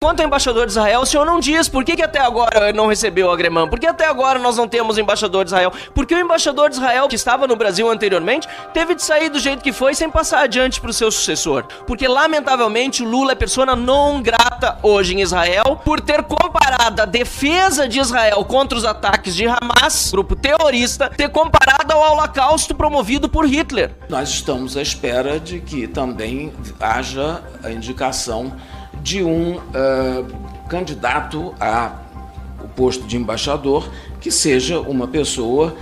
Quanto ao embaixador de Israel, o senhor não diz por que até agora não recebeu o agremã, por que até agora nós não temos embaixador de Israel, porque o embaixador de Israel, que estava no Brasil anteriormente, teve de sair do jeito que foi sem passar adiante para o seu sucessor, porque lamentavelmente o Lula é persona non grata hoje em Israel por ter comparado a defesa de Israel contra os ataques de Hamas, grupo terrorista, ter comparado ao Holocausto promovido por Hitler. Nós estamos à espera de que também haja a indicação de um candidato ao posto de embaixador que seja uma pessoa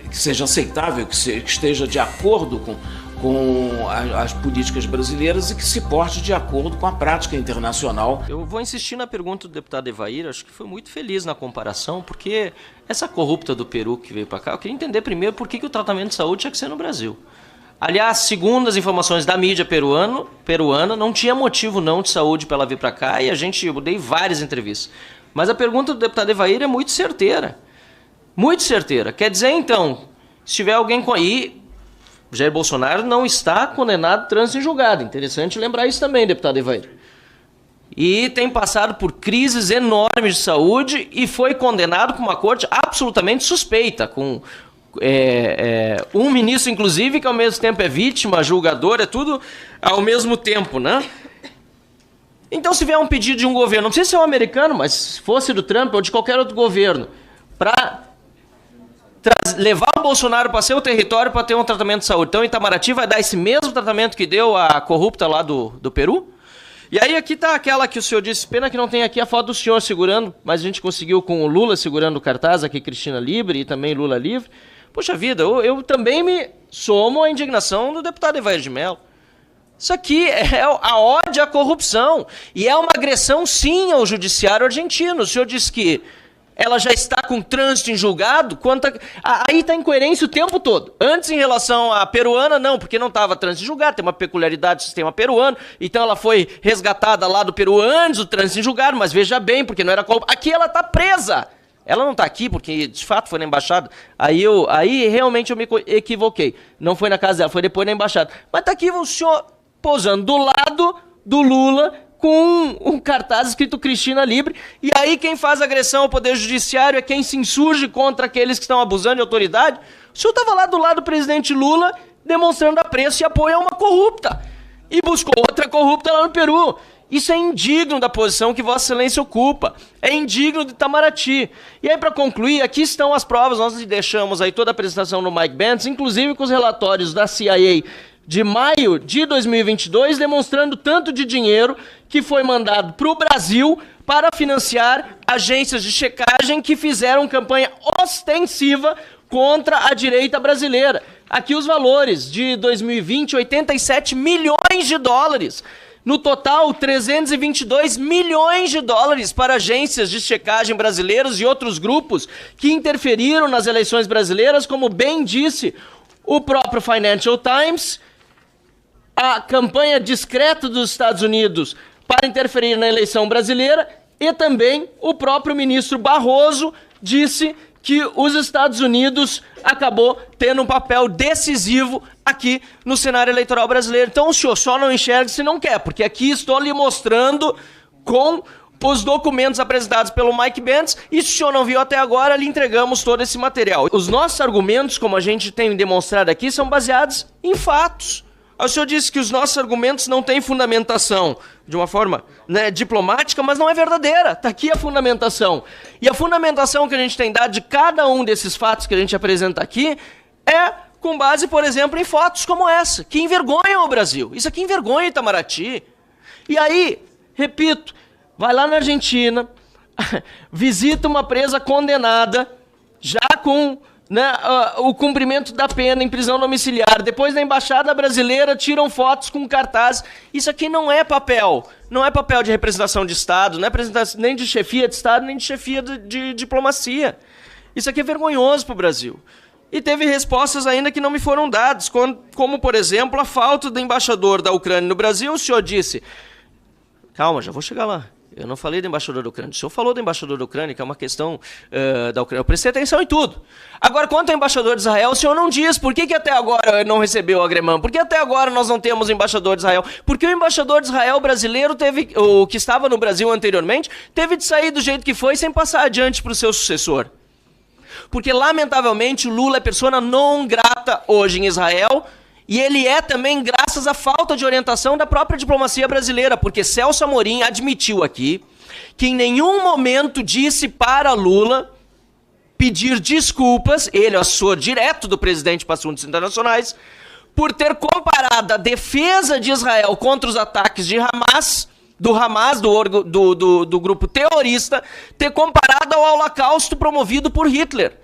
que seja aceitável, que esteja de acordo com as políticas brasileiras e que se porte de acordo com a prática internacional. Eu vou insistir na pergunta do deputado Evair, acho que foi muito feliz na comparação, porque essa corrupta do Peru que veio para cá, eu queria entender primeiro por que o tratamento de saúde tinha que ser no Brasil. Aliás, segundo as informações da mídia peruana, não tinha motivo não de saúde para ela vir para cá, e eu dei várias entrevistas. Mas a pergunta do deputado Evair é muito certeira. Muito certeira. Quer dizer, então, se tiver alguém com aí, Jair Bolsonaro não está condenado trânsito em julgado. Interessante lembrar isso também, deputado Evair. E tem passado por crises enormes de saúde e foi condenado por uma corte absolutamente suspeita, com um ministro, inclusive, que ao mesmo tempo é vítima, julgador, é tudo ao mesmo tempo, né? Então, se vier um pedido de um governo, não precisa ser um americano, mas se fosse do Trump ou de qualquer outro governo, para levar o Bolsonaro para seu território para ter um tratamento de saúde, então Itamaraty vai dar esse mesmo tratamento que deu a corrupta lá do Peru? E aí aqui está aquela que o senhor disse, pena que não tem aqui a foto do senhor segurando, mas a gente conseguiu com o Lula segurando o cartaz, aqui Cristina Livre e também Lula Livre. Puxa vida, eu também me somo à indignação do deputado Evair de Mello. Isso aqui é a ode à corrupção. E é uma agressão, sim, ao judiciário argentino. O senhor disse que ela já está com trânsito em julgado. Aí está incoerência o tempo todo. Antes, em relação à peruana, não, porque não estava trânsito em julgado. Tem uma peculiaridade do sistema peruano. Então ela foi resgatada lá do Peru antes do trânsito em julgado. Mas veja bem, porque não era corrupção. Aqui ela está presa. Ela não está aqui porque, de fato, foi na embaixada. Aí realmente eu me equivoquei. Não foi na casa dela, foi depois na embaixada. Mas está aqui o senhor posando do lado do Lula com um cartaz escrito Cristina Livre. E aí quem faz agressão ao Poder Judiciário é quem se insurge contra aqueles que estão abusando de autoridade. O senhor estava lá do lado do presidente Lula demonstrando apreço e apoio a uma corrupta. E buscou outra corrupta lá no Peru. Isso é indigno da posição que Vossa Excelência ocupa. É indigno de Itamaraty. E aí, para concluir, aqui estão as provas. Nós deixamos aí toda a apresentação no Mike Bentz, inclusive com os relatórios da CIA de maio de 2022, demonstrando tanto de dinheiro que foi mandado para o Brasil para financiar agências de checagem que fizeram campanha ostensiva contra a direita brasileira. Aqui os valores de 2020, 87 milhões de dólares. No total, 322 milhões de dólares para agências de checagem brasileiras e outros grupos que interferiram nas eleições brasileiras, como bem disse o próprio Financial Times, a campanha discreta dos Estados Unidos para interferir na eleição brasileira, e também o próprio ministro Barroso disse que os Estados Unidos acabou tendo um papel decisivo aqui no cenário eleitoral brasileiro. Então o senhor só não enxerga se não quer, porque aqui estou lhe mostrando com os documentos apresentados pelo Mike Bentz, e se o senhor não viu até agora, lhe entregamos todo esse material. Os nossos argumentos, como a gente tem demonstrado aqui, são baseados em fatos. O senhor disse que os nossos argumentos não têm fundamentação de uma forma, diplomática, mas não é verdadeira. Está aqui a fundamentação. E a fundamentação que a gente tem dado de cada um desses fatos que a gente apresenta aqui é com base, por exemplo, em fotos como essa, que envergonham o Brasil. Isso aqui envergonha Itamaraty. E aí, repito, vai lá na Argentina, visita uma presa condenada, já com o cumprimento da pena em prisão domiciliar. Depois da embaixada brasileira tiram fotos com cartaz. Isso aqui não é papel. Não é papel de representação de Estado, não é nem de chefia de Estado, nem de chefia de diplomacia. Isso aqui é vergonhoso para o Brasil. E teve respostas ainda que não me foram dadas, como, por exemplo, a falta do embaixador da Ucrânia no Brasil. O senhor disse... Calma, já vou chegar lá. Eu não falei do embaixador da Ucrânia. O senhor falou do embaixador da Ucrânia, que é uma questão da Ucrânia. Eu prestei atenção em tudo. Agora, quanto ao embaixador de Israel, o senhor não diz por que até agora não recebeu o agremã. Por que até agora nós não temos embaixador de Israel? Porque o embaixador de Israel brasileiro, o que estava no Brasil anteriormente, teve de sair do jeito que foi sem passar adiante para o seu sucessor. Porque, lamentavelmente, o Lula é persona non grata hoje em Israel. E ele é também graças à falta de orientação da própria diplomacia brasileira, porque Celso Amorim admitiu aqui que em nenhum momento disse para Lula pedir desculpas, ele é o assessor direto do presidente para assuntos internacionais, por ter comparado a defesa de Israel contra os ataques de Hamas, do grupo terrorista, ter comparado ao Holocausto promovido por Hitler.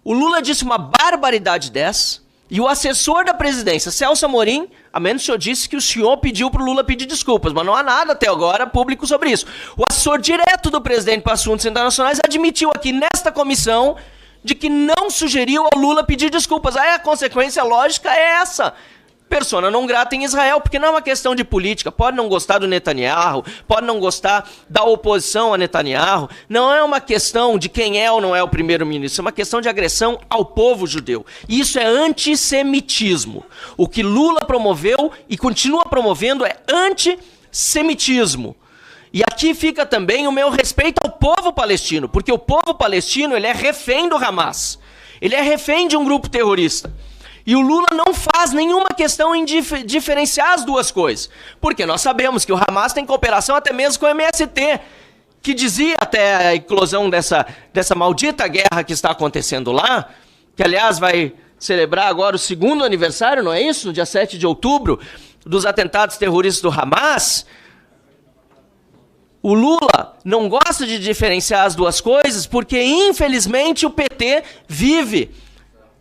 O Lula disse uma barbaridade dessa. E o assessor da presidência, Celso Amorim, a menos que o senhor disse que o senhor pediu para o Lula pedir desculpas, mas não há nada até agora público sobre isso. O assessor direto do presidente para assuntos internacionais admitiu aqui nesta comissão de que não sugeriu ao Lula pedir desculpas. Aí a consequência lógica é essa. Persona não grata em Israel, porque não é uma questão de política. Pode não gostar do Netanyahu, pode não gostar da oposição a Netanyahu. Não é uma questão de quem é ou não é o primeiro-ministro. É uma questão de agressão ao povo judeu. E isso é antissemitismo. O que Lula promoveu e continua promovendo é antissemitismo. E aqui fica também o meu respeito ao povo palestino, porque o povo palestino ele é refém do Hamas. Ele é refém de um grupo terrorista. E o Lula não faz nenhuma questão em diferenciar as duas coisas. Porque nós sabemos que o Hamas tem cooperação até mesmo com o MST, que dizia até a eclosão dessa maldita guerra que está acontecendo lá, que aliás vai celebrar agora o 2º aniversário, não é isso? No dia 7 de outubro, dos atentados terroristas do Hamas. O Lula não gosta de diferenciar as duas coisas porque, infelizmente, o PT vive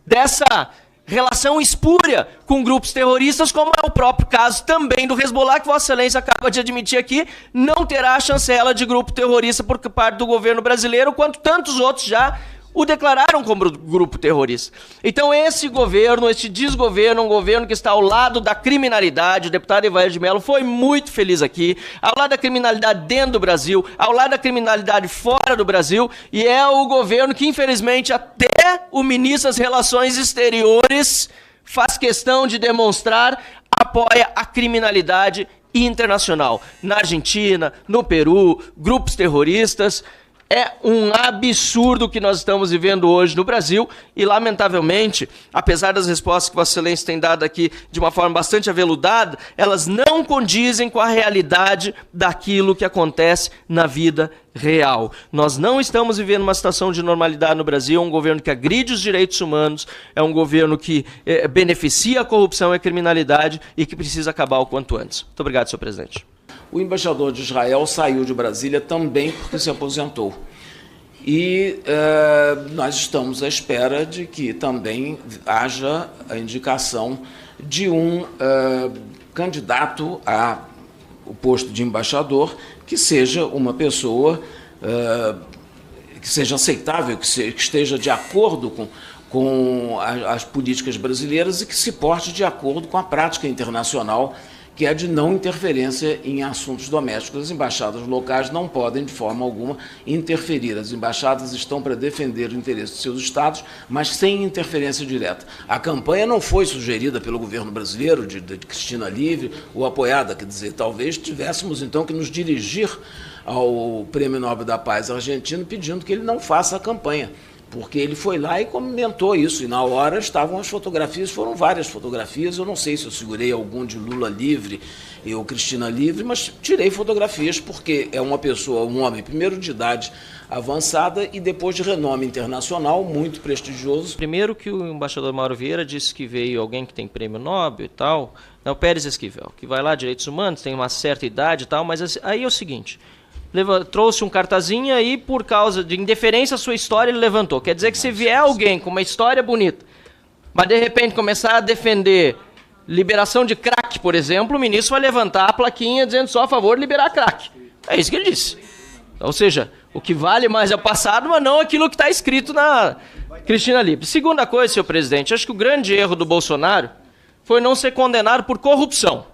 dessa relação espúria com grupos terroristas, como é o próprio caso também do Hezbollah, que Vossa Excelência acaba de admitir aqui, não terá a chancela de grupo terrorista por parte do governo brasileiro, quanto tantos outros já o declararam como grupo terrorista. Então esse governo, este desgoverno, um governo que está ao lado da criminalidade, o deputado Evair de Mello foi muito feliz aqui, ao lado da criminalidade dentro do Brasil, ao lado da criminalidade fora do Brasil, e é o governo que infelizmente até o ministro das Relações Exteriores faz questão de demonstrar, apoia a criminalidade internacional. Na Argentina, no Peru, grupos terroristas. É um absurdo o que nós estamos vivendo hoje no Brasil e, lamentavelmente, apesar das respostas que Vossa Excelência tem dado aqui de uma forma bastante aveludada, elas não condizem com a realidade daquilo que acontece na vida real. Nós não estamos vivendo uma situação de normalidade no Brasil, é um governo que agride os direitos humanos, é um governo que beneficia a corrupção e a criminalidade e que precisa acabar o quanto antes. Muito obrigado, senhor presidente. O embaixador de Israel saiu de Brasília também porque se aposentou. E nós estamos à espera de que também haja a indicação de um candidato ao posto de embaixador que seja uma pessoa que seja aceitável, que esteja de acordo com as políticas brasileiras e que se porte de acordo com a prática internacional, que é de não interferência em assuntos domésticos. As embaixadas locais não podem, de forma alguma, interferir. As embaixadas estão para defender o interesse de seus estados, mas sem interferência direta. A campanha não foi sugerida pelo governo brasileiro, de Cristina Livre, ou apoiada, quer dizer, talvez tivéssemos, então, que nos dirigir ao Prêmio Nobel da Paz argentino pedindo que ele não faça a campanha, porque ele foi lá e comentou isso, e na hora estavam as fotografias, foram várias fotografias, eu não sei se eu segurei algum de Lula livre ou Cristina livre, mas tirei fotografias porque é uma pessoa, um homem, primeiro de idade avançada e depois de renome internacional, muito prestigioso. Primeiro que o embaixador Mauro Vieira disse que veio alguém que tem prêmio Nobel e tal, é o Pérez Esquivel, que vai lá, direitos humanos, tem uma certa idade e tal, mas aí é o seguinte... trouxe um cartazinho aí por causa de indeferência à sua história, ele levantou. Quer dizer que se vier alguém com uma história bonita, mas de repente começar a defender liberação de crack, por exemplo, o ministro vai levantar a plaquinha dizendo só a favor de liberar crack. É isso que ele disse. Ou seja, o que vale mais é o passado, mas não aquilo que está escrito na Cristina Livre. Segunda coisa, senhor presidente, acho que o grande erro do Bolsonaro foi não ser condenado por corrupção.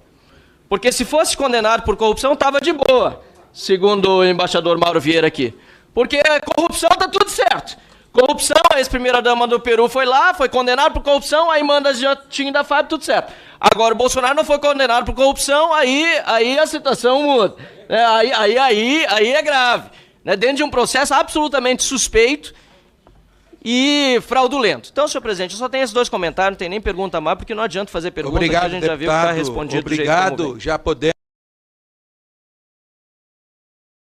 Porque se fosse condenado por corrupção, estava de boa. segundo o embaixador Mauro Vieira aqui. Porque corrupção tá tudo certo. Corrupção, a ex-primeira-dama do Peru foi lá, foi condenado por corrupção, aí manda as jatinhas da FAB, tudo certo. Agora o Bolsonaro não foi condenado por corrupção, aí a situação muda. Aí é grave. Né? Dentro de um processo absolutamente suspeito e fraudulento. Então, senhor presidente, eu só tenho esses 2 comentários, não tem nem pergunta mais, porque não adianta fazer pergunta, obrigado, que a gente já viu que está respondido. Obrigado, do jeito como já podemos.